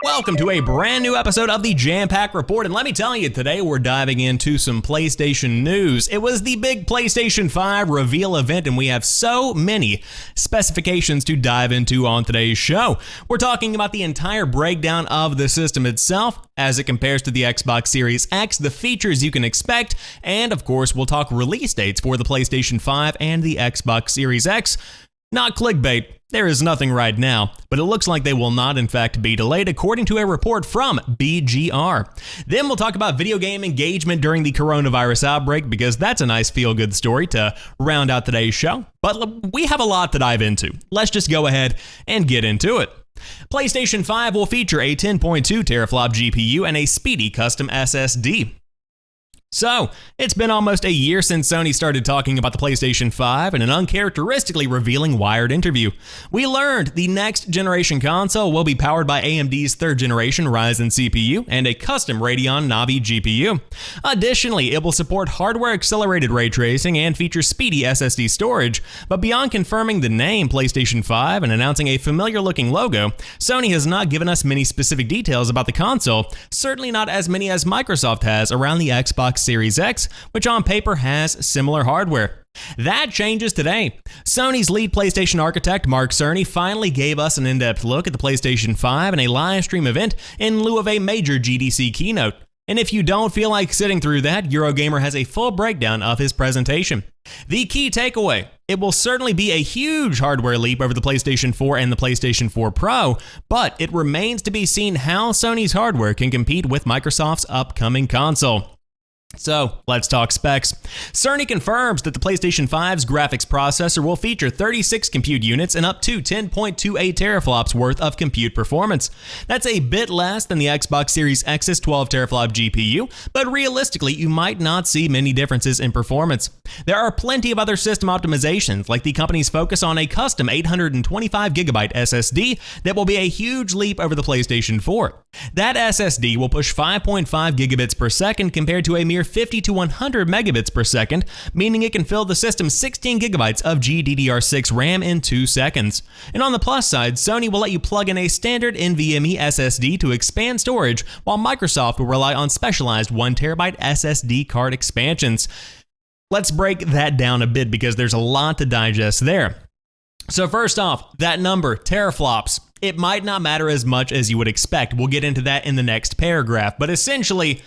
Welcome to a brand new episode of the Jampack Report, and let me tell you, today we're diving into some PlayStation news. It was the big PlayStation 5 reveal event, and we have so many specifications to dive into on today's show. We're talking about the entire breakdown of the system itself, as it compares to the Xbox Series X, the features you can expect, and of course we'll talk release dates for the PlayStation 5 and the Xbox Series X. Not clickbait, there is nothing right now, but it looks like they will not in fact be delayed according to a report from BGR. Then we'll talk about video game engagement during the coronavirus outbreak, because that's a nice feel-good story to round out today's show. But we have a lot to dive into. Let's just go ahead and get into it. PlayStation 5 will feature a 10.2 teraflop GPU and a speedy custom SSD. So, it's been almost a year since Sony started talking about the PlayStation 5 in an uncharacteristically revealing Wired interview. We learned the next generation console will be powered by AMD's third generation Ryzen CPU and a custom Radeon Navi GPU. Additionally, it will support hardware accelerated ray tracing and feature speedy SSD storage, but beyond confirming the name PlayStation 5 and announcing a familiar looking logo, Sony has not given us many specific details about the console, certainly not as many as Microsoft has around the Xbox Series X, which on paper has similar hardware. That changes today. Sony's lead PlayStation architect, Mark Cerny, finally gave us an in-depth look at the PlayStation 5 in a live stream event in lieu of a major GDC keynote. And if you don't feel like sitting through that, Eurogamer has a full breakdown of his presentation. The key takeaway: it will certainly be a huge hardware leap over the PlayStation 4 and the PlayStation 4 Pro, but it remains to be seen how Sony's hardware can compete with Microsoft's upcoming console. So, let's talk specs. Cerny confirms that the PlayStation 5's graphics processor will feature 36 compute units and up to 10.28 teraflops worth of compute performance. That's a bit less than the Xbox Series X's 12 teraflop GPU, but realistically, you might not see many differences in performance. There are plenty of other system optimizations, like the company's focus on a custom 825GB SSD that will be a huge leap over the PlayStation 4. That SSD will push 5.5 gigabits per second compared to a mere 50 to 100 megabits per second, meaning it can fill the system's 16 gigabytes of GDDR6 RAM in 2 seconds. And on the plus side, Sony will let you plug in a standard NVMe SSD to expand storage, while Microsoft will rely on specialized 1TB SSD card expansions. Let's break that down a bit because there's a lot to digest there. So first off, that number, teraflops. It might not matter as much as you would expect. We'll get into that in the next paragraph, but essentially,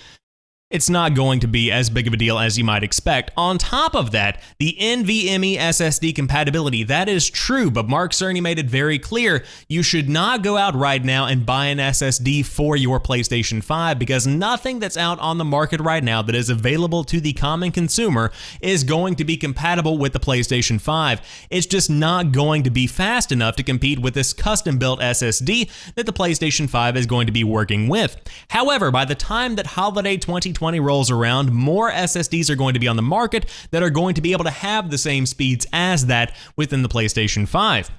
it's not going to be as big of a deal as you might expect. On top of that, the NVMe SSD compatibility, that is true, but Mark Cerny made it very clear you should not go out right now and buy an SSD for your PlayStation 5, because nothing that's out on the market right now that is available to the common consumer is going to be compatible with the PlayStation 5. It's just not going to be fast enough to compete with this custom-built SSD that the PlayStation 5 is going to be working with. However, by the time that holiday 2020 rolls around, more SSDs are going to be on the market that are going to be able to have the same speeds as that within the PlayStation 5.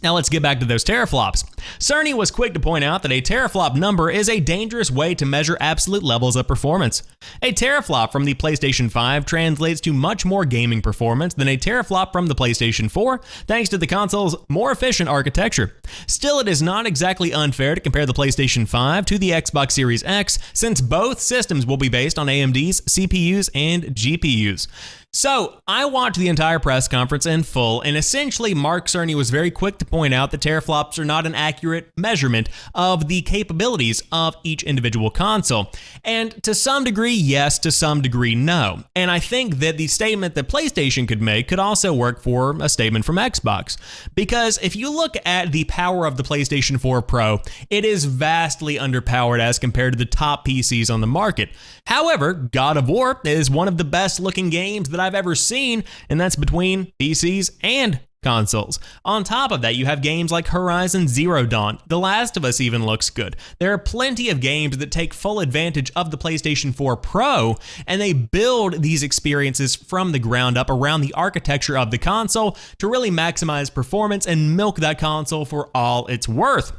Now let's get back to those teraflops. Cerny was quick to point out that a teraflop number is a dangerous way to measure absolute levels of performance. A teraflop from the PlayStation 5 translates to much more gaming performance than a teraflop from the PlayStation 4, thanks to the console's more efficient architecture. Still, it is not exactly unfair to compare the PlayStation 5 to the Xbox Series X, since both systems will be based on AMD's CPUs and GPUs. So, I watched the entire press conference in full, and essentially Mark Cerny was very quick to point out that teraflops are not an accurate measurement of the capabilities of each individual console. And to some degree, yes, to some degree, no. And I think that the statement that PlayStation could make could also work for a statement from Xbox. Because if you look at the power of the PlayStation 4 Pro, it is vastly underpowered as compared to the top PCs on the market. However, God of War is one of the best looking games that I've ever seen, and that's between PCs and consoles. On top of that, you have games like Horizon Zero Dawn. The Last of Us even looks good. There are plenty of games that take full advantage of the PlayStation 4 Pro, and they build these experiences from the ground up around the architecture of the console to really maximize performance and milk that console for all it's worth.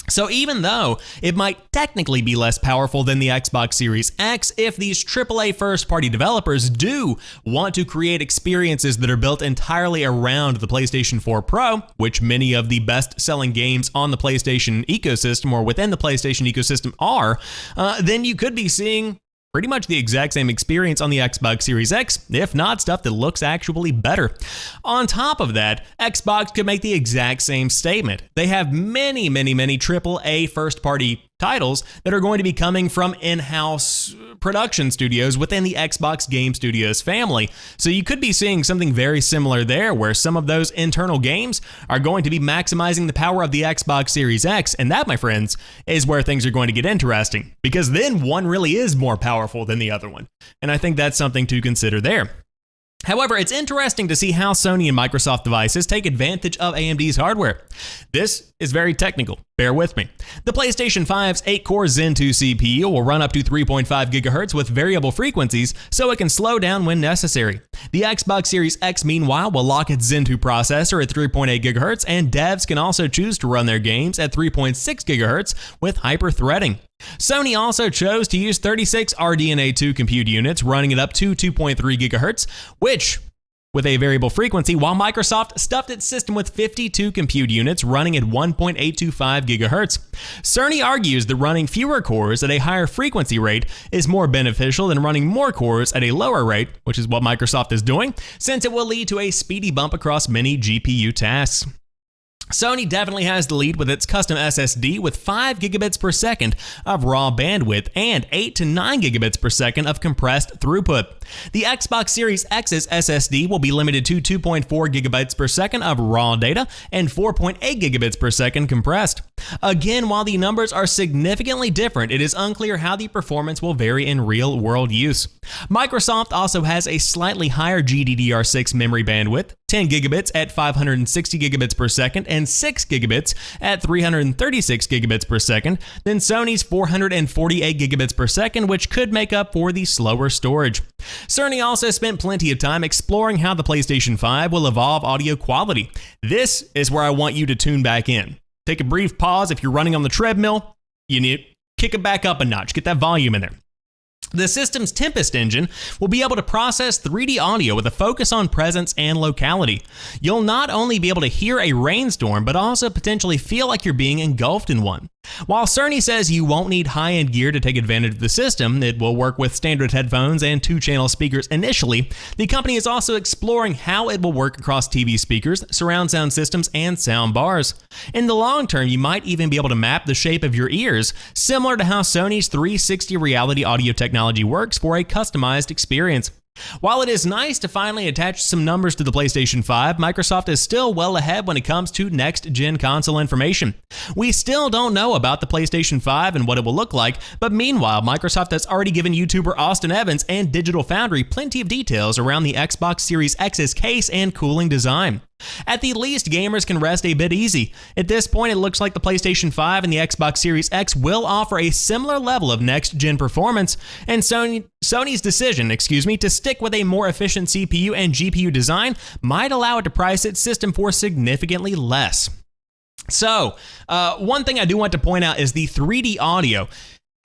So even though it might technically be less powerful than the Xbox Series X, if these AAA first-party developers do want to create experiences that are built entirely around the PlayStation 4 Pro, which many of the best-selling games on the PlayStation ecosystem or within the PlayStation ecosystem are, then you could be seeing pretty much the exact same experience on the Xbox Series X, if not stuff that looks actually better. On top of that, Xbox could make the exact same statement. They have many AAA first-party titles that are going to be coming from in-house production studios within the Xbox Game Studios family. So you could be seeing something very similar there, where some of those internal games are going to be maximizing the power of the Xbox Series X, and that, my friends, is where things are going to get interesting, because then one really is more powerful than the other one. And I think that's something to consider there. However, it's interesting to see how Sony and Microsoft devices take advantage of AMD's hardware. This is very technical. Bear with me. The PlayStation 5's 8-core Zen 2 CPU will run up to 3.5 GHz with variable frequencies, so it can slow down when necessary. The Xbox Series X, meanwhile, will lock its Zen 2 processor at 3.8 GHz, and devs can also choose to run their games at 3.6 GHz with hyper-threading. Sony also chose to use 36 RDNA 2 compute units running it up to 2.3 GHz, which, with a variable frequency, while Microsoft stuffed its system with 52 compute units running at 1.825 GHz. Cerny argues that running fewer cores at a higher frequency rate is more beneficial than running more cores at a lower rate, which is what Microsoft is doing, since it will lead to a speedy bump across many GPU tasks. Sony definitely has the lead with its custom SSD with 5 gigabits per second of raw bandwidth and 8 to 9 gigabits per second of compressed throughput. The Xbox Series X's SSD will be limited to 2.4 gigabytes per second of raw data and 4.8 gigabits per second compressed. Again, while the numbers are significantly different, it is unclear how the performance will vary in real-world use. Microsoft also has a slightly higher GDDR6 memory bandwidth, 10 gigabits at 560 gigabits per second and 6 gigabits at 336 gigabits per second than Sony's 448 gigabits per second, which could make up for the slower storage. Cerny also spent plenty of time exploring how the PlayStation 5 will evolve audio quality. This is where I want you to tune back in. Take a brief pause if you're running on the treadmill. You need to kick it back up a notch, get that volume in there. The system's Tempest engine will be able to process 3D audio with a focus on presence and locality. You'll not only be able to hear a rainstorm, but also potentially feel like you're being engulfed in one. While Cerny says you won't need high-end gear to take advantage of the system, it will work with standard headphones and 2-channel speakers initially, the company is also exploring how it will work across TV speakers, surround sound systems, and sound bars. In the long term, you might even be able to map the shape of your ears, similar to how Sony's 360 reality audio technology works for a customized experience. While it is nice to finally attach some numbers to the PlayStation 5, Microsoft is still well ahead when it comes to next-gen console information. We still don't know about the PlayStation 5 and what it will look like, but meanwhile, Microsoft has already given YouTuber Austin Evans and Digital Foundry plenty of details around the Xbox Series X's case and cooling design. At the least, gamers can rest a bit easy. At this point, it looks like the PlayStation 5 and the Xbox Series X will offer a similar level of next-gen performance, and Sony's decision, to stick with a more efficient CPU and GPU design might allow it to price its system for significantly less. So, one thing I do want to point out is the 3D audio.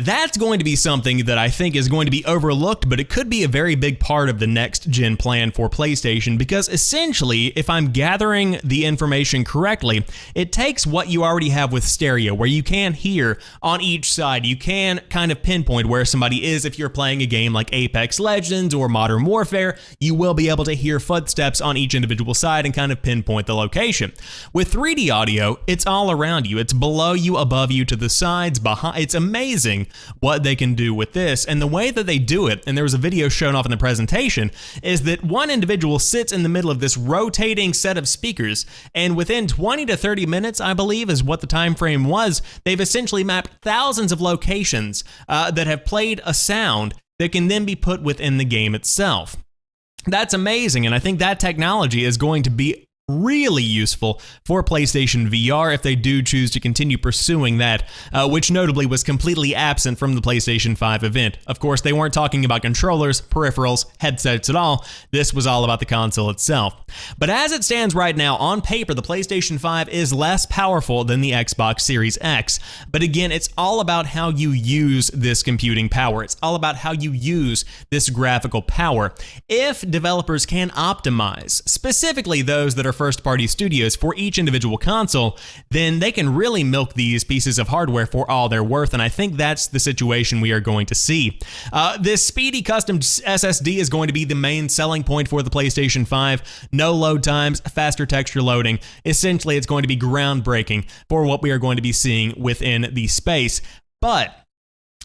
That's going to be something that I think is going to be overlooked, but it could be a very big part of the next-gen plan for PlayStation, because essentially, if I'm gathering the information correctly, it takes what you already have with stereo, where you can hear on each side. You can kind of pinpoint where somebody is. If you're playing a game like Apex Legends or Modern Warfare, you will be able to hear footsteps on each individual side and kind of pinpoint the location. With 3D audio, it's all around you. It's below you, above you, to the sides, behind. It's amazing what they can do with this. And the way that they do it, and there was a video shown off in the presentation, is that one individual sits in the middle of this rotating set of speakers, and within 20 to 30 minutes, I believe is what the time frame was, they've essentially mapped thousands of locations that have played a sound that can then be put within the game itself. That's amazing, and I think that technology is going to be really useful for PlayStation VR if they do choose to continue pursuing that, which notably was completely absent from the PlayStation 5 event. Of course, they weren't talking about controllers, peripherals, headsets at all. This was all about the console itself. But as it stands right now, on paper, the PlayStation 5 is less powerful than the Xbox Series X. But again, it's all about how you use this computing power. It's all about how you use this graphical power. If developers can optimize, specifically those that are first-party studios, for each individual console, then they can really milk these pieces of hardware for all they're worth, and I think that's the situation we are going to see. This speedy custom SSD is going to be the main selling point for the PlayStation 5. No load times, faster texture loading. Essentially, it's going to be groundbreaking for what we are going to be seeing within the space. But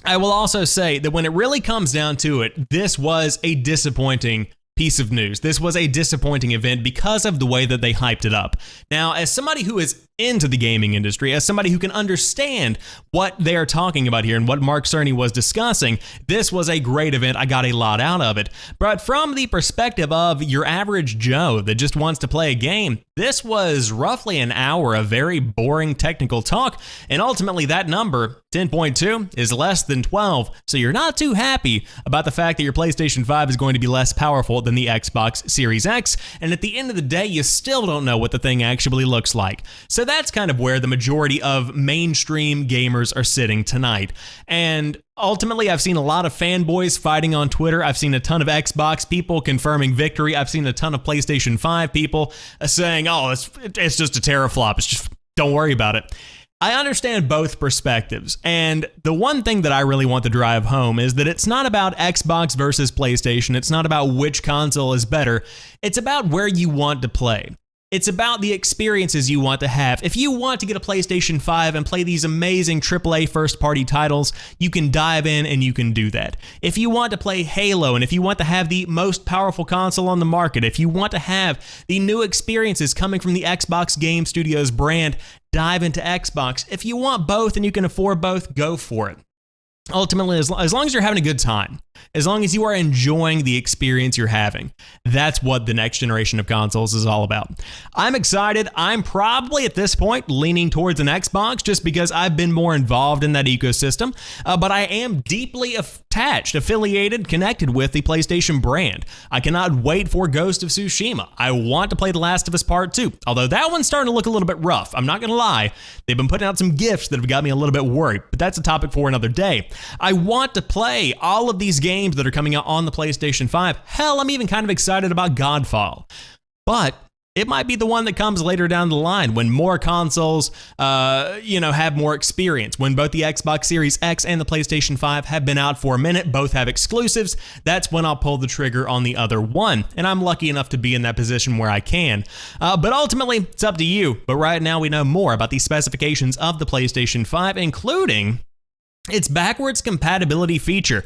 I will also say that when it really comes down to it, this was a disappointing piece of news. This was a disappointing event because of the way that they hyped it up. Now, as somebody who is into the gaming industry, as somebody who can understand what they are talking about here and what Mark Cerny was discussing, this was a great event. I got a lot out of it. But from the perspective of your average Joe that just wants to play a game, this was roughly an hour of very boring technical talk, and ultimately that number, 10.2, is less than 12, so you're not too happy about the fact that your PlayStation 5 is going to be less powerful than the Xbox Series X, and at the end of the day, you still don't know what the thing actually looks like. So that's kind of where the majority of mainstream gamers are sitting tonight. And ultimately, I've seen a lot of fanboys fighting on Twitter. I've seen a ton of Xbox people confirming victory. I've seen a ton of PlayStation 5 people saying, oh, it's just a teraflop. It's just, don't worry about it. I understand both perspectives, and the one thing that I really want to drive home is that it's not about Xbox versus PlayStation. It's not about which console is better. It's about where you want to play. It's about the experiences you want to have. If you want to get a PlayStation 5 and play these amazing AAA first-party titles, you can dive in and you can do that. If you want to play Halo, and if you want to have the most powerful console on the market, if you want to have the new experiences coming from the Xbox Game Studios brand, dive into Xbox. If you want both and you can afford both, go for it. Ultimately, as long as you're having a good time, as long as you are enjoying the experience you're having, that's what the next generation of consoles is all about. I'm excited. I'm probably at this point leaning towards an Xbox just because I've been more involved in that ecosystem, but I am deeply attached, affiliated, connected with the PlayStation brand. I cannot wait for Ghost of Tsushima. I want to play The Last of Us Part 2, although that one's starting to look a little bit rough. I'm not going to lie. They've been putting out some gifts that have got me a little bit worried, but that's a topic for another day. I want to play all of these games that are coming out on the PlayStation 5. Hell, I'm even kind of excited about Godfall. But it might be the one that comes later down the line when more consoles, have more experience. When both the Xbox Series X and the PlayStation 5 have been out for a minute, both have exclusives, that's when I'll pull the trigger on the other one. And I'm lucky enough to be in that position where I can. But ultimately, it's up to you. But right now, we know more about the specifications of the PlayStation 5, including its backwards compatibility feature.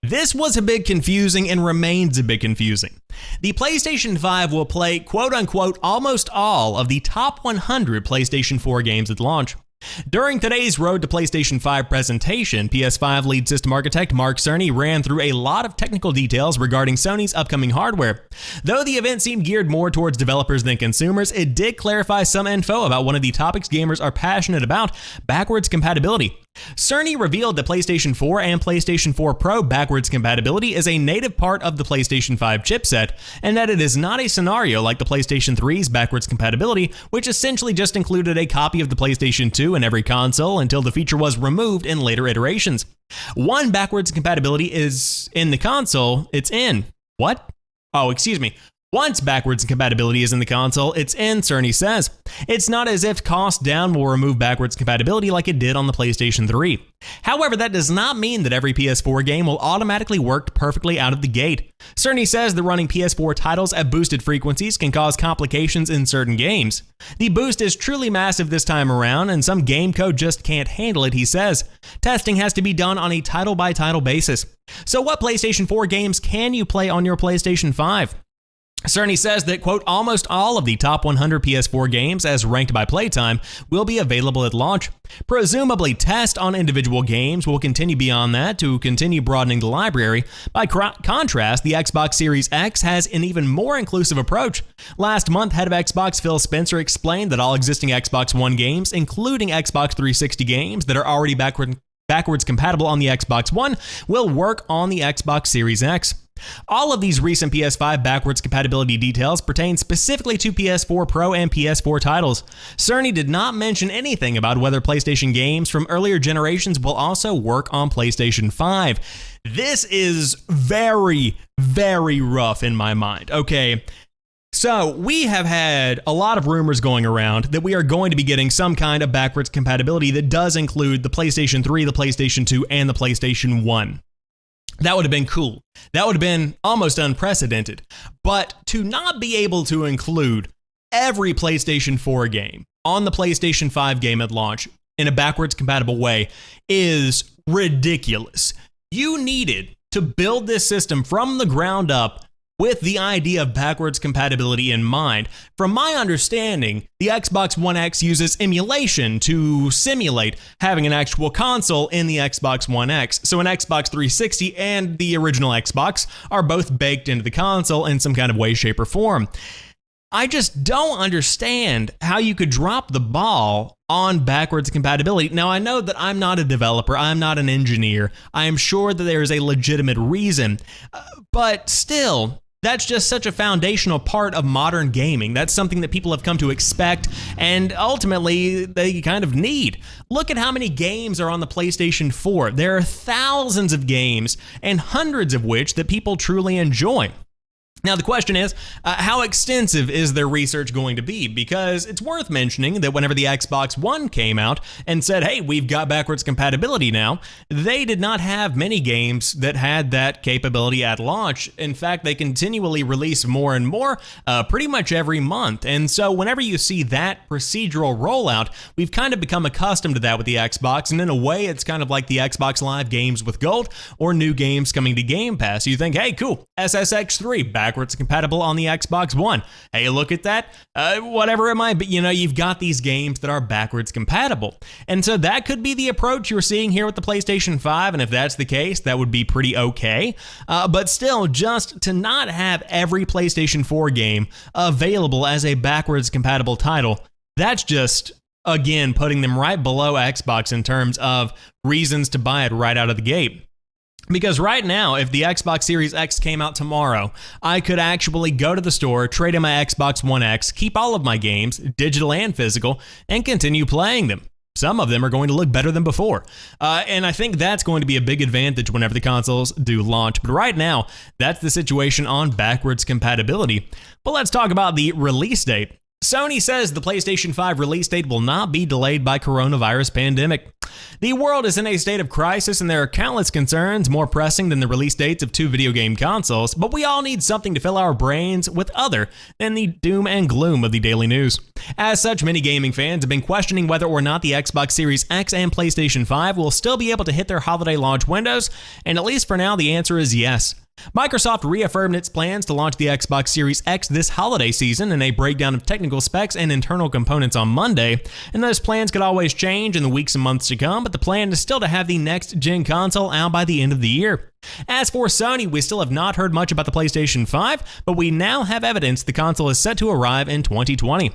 This was a bit confusing and remains a bit confusing. The PlayStation 5 will play quote-unquote almost all of the top 100 PlayStation 4 games at launch. During today's Road to PlayStation 5 presentation, PS5 lead system architect Mark Cerny ran through a lot of technical details regarding Sony's upcoming hardware. Though the event seemed geared more towards developers than consumers, it did clarify some info about one of the topics gamers are passionate about: backwards compatibility. Cerny revealed that PlayStation 4 and PlayStation 4 Pro backwards compatibility is a native part of the PlayStation 5 chipset, and that it is not a scenario like the PlayStation 3's backwards compatibility, which essentially just included a copy of the PlayStation 2 in every console until the feature was removed in later iterations. One backwards compatibility is in the console, it's in. What? Oh, excuse me. Once backwards compatibility is in the console, it's in, Cerny says. It's not as if cost down will remove backwards compatibility like it did on the PlayStation 3. However, that does not mean that every PS4 game will automatically work perfectly out of the gate. Cerny says that running PS4 titles at boosted frequencies can cause complications in certain games. The boost is truly massive this time around, and some game code just can't handle it, he says. Testing has to be done on a title-by-title basis. So what PlayStation 4 games can you play on your PlayStation 5? Cerny says that, quote, almost all of the top 100 PS4 games as ranked by playtime will be available at launch. Presumably, tests on individual games will continue beyond that to continue broadening the library. By contrast, the Xbox Series X has an even more inclusive approach. Last month, head of Xbox Phil Spencer explained that all existing Xbox One games, including Xbox 360 games that are already backwards compatible on the Xbox One, will work on the Xbox Series X. All of these recent PS5 backwards compatibility details pertain specifically to PS4 Pro and PS4 titles. Cerny did not mention anything about whether PlayStation games from earlier generations will also work on PlayStation 5. This is very, very rough in my mind. Okay, so we have had a lot of rumors going around that we are going to be getting some kind of backwards compatibility that does include the PlayStation 3, the PlayStation 2, and the PlayStation 1. That would have been cool. That would have been almost unprecedented. But to not be able to include every PlayStation 4 game on the PlayStation 5 game at launch in a backwards compatible way is ridiculous. You needed to build this system from the ground up with the idea of backwards compatibility in mind. From my understanding, the Xbox One X uses emulation to simulate having an actual console in the Xbox One X. So an Xbox 360 and the original Xbox are both baked into the console in some kind of way, shape, or form. I just don't understand how you could drop the ball on backwards compatibility. Now, I know that I'm not a developer, I'm not an engineer. I am sure that there is a legitimate reason, but still, that's just such a foundational part of modern gaming. That's something that people have come to expect, and ultimately, they kind of need. Look at how many games are on the PlayStation 4. There are thousands of games, and hundreds of which that people truly enjoy. Now, the question is, how extensive is their research going to be? Because it's worth mentioning that whenever the Xbox One came out and said, hey, we've got backwards compatibility now, they did not have many games that had that capability at launch. In fact, they continually release more and more pretty much every month. And so whenever you see that procedural rollout, we've kind of become accustomed to that with the Xbox. And in a way, it's kind of like the Xbox Live games with Gold or new games coming to Game Pass. You think, hey, cool, SSX3, backwards compatible on the Xbox One. Hey, look at that. Whatever it might be, you've got these games that are backwards compatible. And so that could be the approach you're seeing here with the PlayStation 5. And if that's the case, that would be pretty okay. But still, just to not have every PlayStation 4 game available as a backwards compatible title, that's just, again, putting them right below Xbox in terms of reasons to buy it right out of the gate. Because right now, if the Xbox Series X came out tomorrow, I could actually go to the store, trade in my Xbox One X, keep all of my games, digital and physical, and continue playing them. Some of them are going to look better than before. And I think that's going to be a big advantage whenever the consoles do launch. But right now, that's the situation on backwards compatibility. But let's talk about the release date. Sony says the PlayStation 5 release date will not be delayed by coronavirus pandemic. The world is in a state of crisis and there are countless concerns more pressing than the release dates of two video game consoles, but we all need something to fill our brains with other than the doom and gloom of the daily news. As such, many gaming fans have been questioning whether or not the Xbox Series X and PlayStation 5 will still be able to hit their holiday launch windows, and at least for now the answer is yes. Microsoft reaffirmed its plans to launch the Xbox Series X this holiday season in a breakdown of technical specs and internal components on Monday, and those plans could always change in the weeks and months to come, but the plan is still to have the next-gen console out by the end of the year. As for Sony, we still have not heard much about the PlayStation 5, but we now have evidence the console is set to arrive in 2020.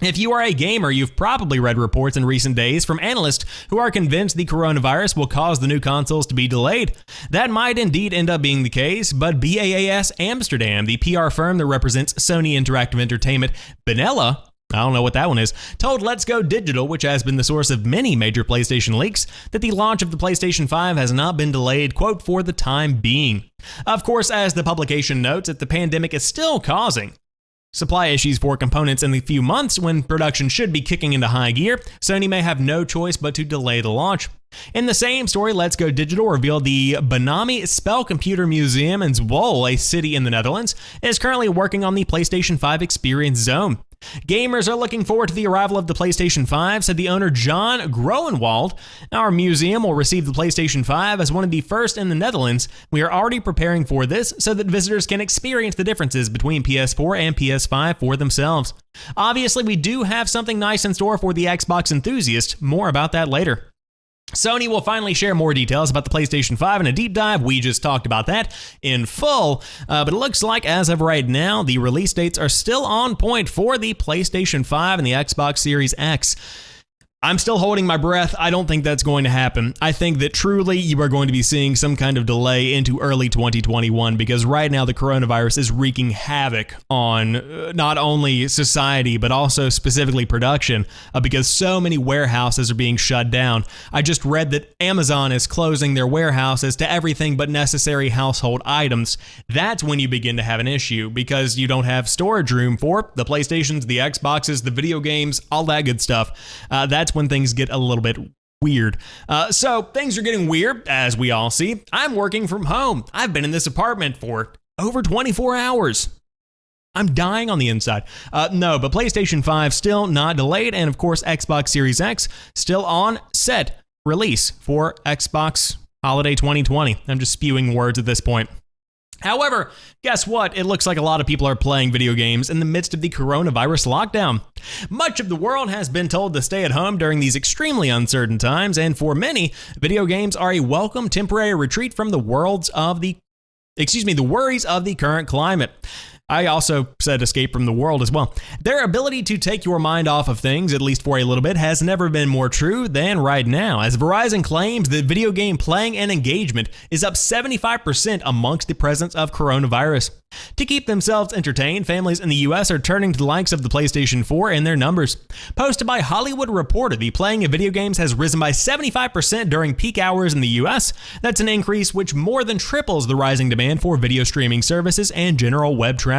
If you are a gamer, you've probably read reports in recent days from analysts who are convinced the coronavirus will cause the new consoles to be delayed. That might indeed end up being the case, but BAAS Amsterdam, the PR firm that represents Sony Interactive Entertainment, Benella, I don't know what that one is, told Let's Go Digital, which has been the source of many major PlayStation leaks, that the launch of the PlayStation 5 has not been delayed, quote, for the time being. Of course, as the publication notes, that the pandemic is still causing supply issues for components in the few months when production should be kicking into high gear, Sony may have no choice but to delay the launch. In the same story, Let's Go Digital revealed the Benami Spelcomputer Museum in Zwolle, a city in the Netherlands, is currently working on the PlayStation 5 Experience Zone. Gamers are looking forward to the arrival of the PlayStation 5, said the owner John Groenewald. Our museum will receive the PlayStation 5 as one of the first in the Netherlands. We are already preparing for this so that visitors can experience the differences between PS4 and PS5 for themselves. Obviously, we do have something nice in store for the Xbox enthusiast. More about that later. Sony will finally share more details about the PlayStation 5 in a deep dive. We just talked about that in full, but it looks like as of right now, the release dates are still on point for the PlayStation 5 and the Xbox Series X. I'm still holding my breath. I don't think that's going to happen. I think that truly you are going to be seeing some kind of delay into early 2021 because right now the coronavirus is wreaking havoc on not only society but also specifically production because so many warehouses are being shut down. I just read that Amazon is closing their warehouses to everything but necessary household items. That's when you begin to have an issue because you don't have storage room for the PlayStations, the Xboxes, the video games, all that good stuff. That's when things get a little bit weird. So things are getting weird, as we all see. I'm working from home. I've been in this apartment for over 24 hours. I'm dying on the inside. No, but PlayStation 5 still not delayed, and of course Xbox Series X still on set release for Xbox Holiday 2020. I'm just spewing words at this point. However, guess what? It looks like a lot of people are playing video games in the midst of the coronavirus lockdown. Much of the world has been told to stay at home during these extremely uncertain times, and for many, video games are a welcome temporary retreat from the worries of the current climate. I also said escape from the world as well. Their ability to take your mind off of things, at least for a little bit, has never been more true than right now, as Verizon claims that video game playing and engagement is up 75% amongst the presence of coronavirus. To keep themselves entertained, families in the US are turning to the likes of the PlayStation 4 in their numbers. Posted by Hollywood Reporter, the playing of video games has risen by 75% during peak hours in the US. That's an increase which more than triples the rising demand for video streaming services and general web traffic.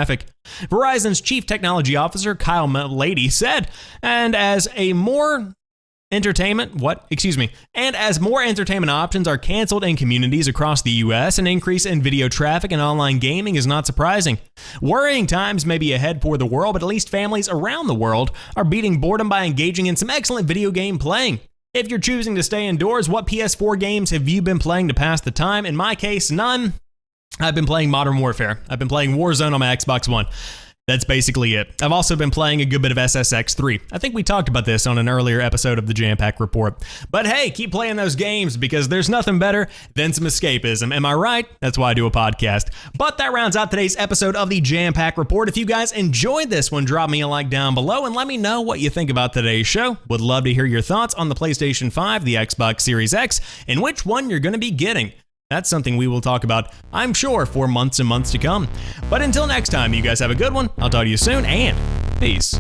Verizon's chief technology officer, Kyle Malady, said, and as more entertainment options are canceled in communities across the US, an increase in video traffic and online gaming is not surprising. Worrying times may be ahead for the world, but at least families around the world are beating boredom by engaging in some excellent video game playing. If you're choosing to stay indoors, what PS4 games have you been playing to pass the time? In my case, none. I've been playing Modern Warfare. I've been playing Warzone on my Xbox One. That's basically it. I've also been playing a good bit of SSX3. I think we talked about this on an earlier episode of the Jampack Report. But hey, keep playing those games because there's nothing better than some escapism. Am I right? That's why I do a podcast. But that rounds out today's episode of the Jampack Report. If you guys enjoyed this one, drop me a like down below and let me know what you think about today's show. Would love to hear your thoughts on the PlayStation 5, the Xbox Series X, and which one you're going to be getting. That's something we will talk about, I'm sure, for months and months to come. But until next time, you guys have a good one. I'll talk to you soon, and peace.